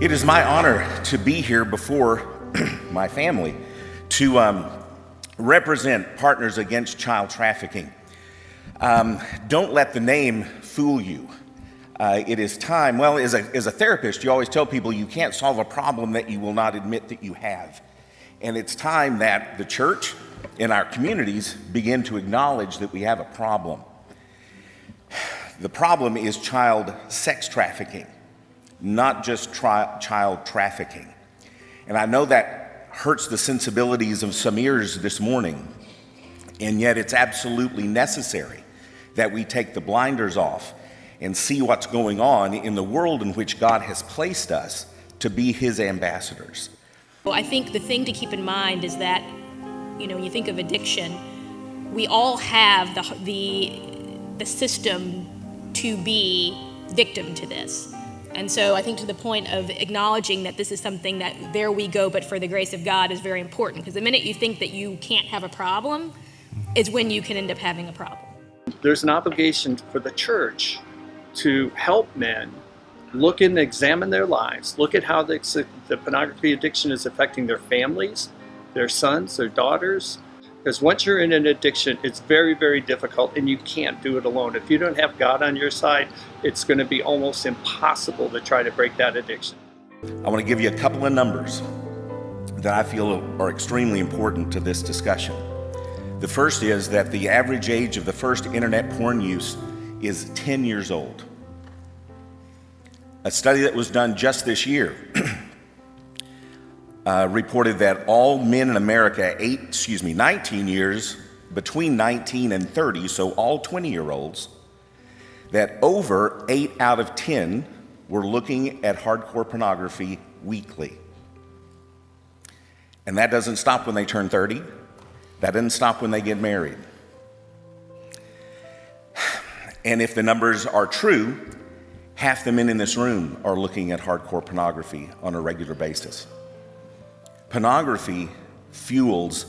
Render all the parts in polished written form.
It is my honor to be here before my family to represent Partners Against Child Trafficking. Don't let the name fool you. It is time, well, as a therapist, you always tell people you can't solve a problem that you will not admit that you have. And it's time that the church and our communities begin to acknowledge that we have a problem. The problem is child sex trafficking, not just child trafficking. And I know that hurts the sensibilities of some ears this morning, and yet it's absolutely necessary that we take the blinders off and see what's going on in the world in which God has placed us to be His ambassadors. Well, I think the thing to keep in mind is that, when you think of addiction, we all have the system to be victim to this. And so I think to the point of acknowledging that this is something that there we go, but for the grace of God is very important. Because the minute you think that you can't have a problem is when you can end up having a problem. There's an obligation for the church to help men look and examine their lives, look at how the pornography addiction is affecting their families, their sons, their daughters. Because once you're in an addiction, it's very, very difficult, and you can't do it alone. If you don't have God on your side, it's going to be almost impossible to try to break that addiction. I want to give you a couple of numbers that I feel are extremely important to this discussion. The first is that the average age of the first internet porn use is 10 years old. A study that was done just this year reported that all men in America 19 years, between 19 and 30, so all 20-year-olds, that over 8 out of 10 were looking at hardcore pornography weekly. And that doesn't stop when they turn 30. That doesn't stop when they get married. And if the numbers are true, half the men in this room are looking at hardcore pornography on a regular basis. Pornography fuels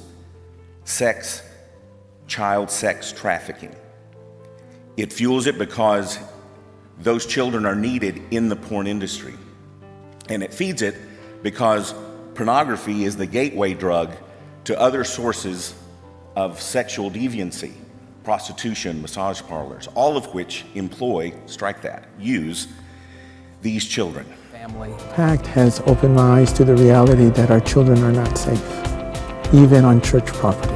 child sex trafficking. It fuels it because those children are needed in the porn industry. And it feeds it because pornography is the gateway drug to other sources of sexual deviancy, prostitution, massage parlors, all of which use these children. PACT has opened my eyes to the reality that our children are not safe, even on church property.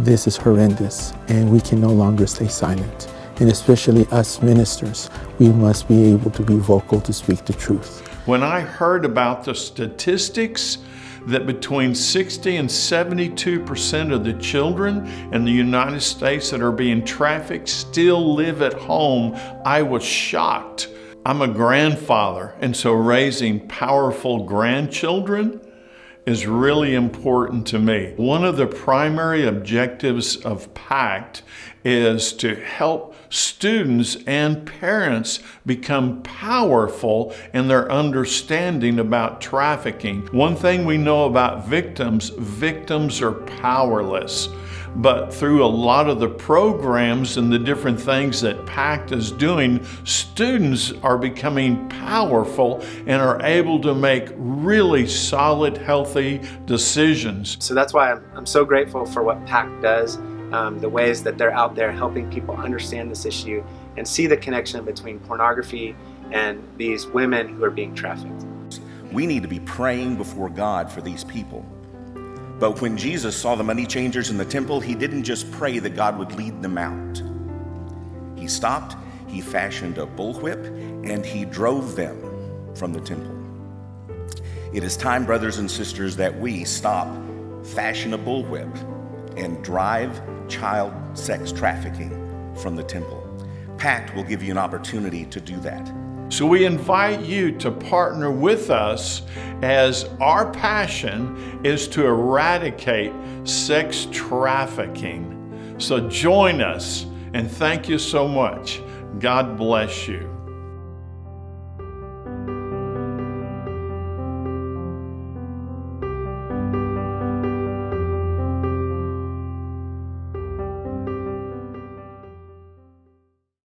This is horrendous, and we can no longer stay silent. And especially us ministers, we must be able to be vocal to speak the truth. When I heard about the statistics that between 60 and 72% of the children in the United States that are being trafficked still live at home, I was shocked. I'm a grandfather, and so raising powerful grandchildren is really important to me. One of the primary objectives of PACT is to help students and parents become powerful in their understanding about trafficking. One thing we know about victims are powerless. But through a lot of the programs and the different things that PACT is doing, students are becoming powerful and are able to make really solid, healthy decisions. So that's why I'm so grateful for what PACT does, the ways that they're out there helping people understand this issue and see the connection between pornography and these women who are being trafficked. We need to be praying before God for these people. But when Jesus saw the money changers in the temple, He didn't just pray that God would lead them out. He stopped, He fashioned a bullwhip, and He drove them from the temple. It is time, brothers and sisters, that we stop, fashion a bullwhip, and drive child sex trafficking from the temple. PACT will give you an opportunity to do that. So we invite you to partner with us as our passion is to eradicate sex trafficking. So join us, and thank you so much. God bless you.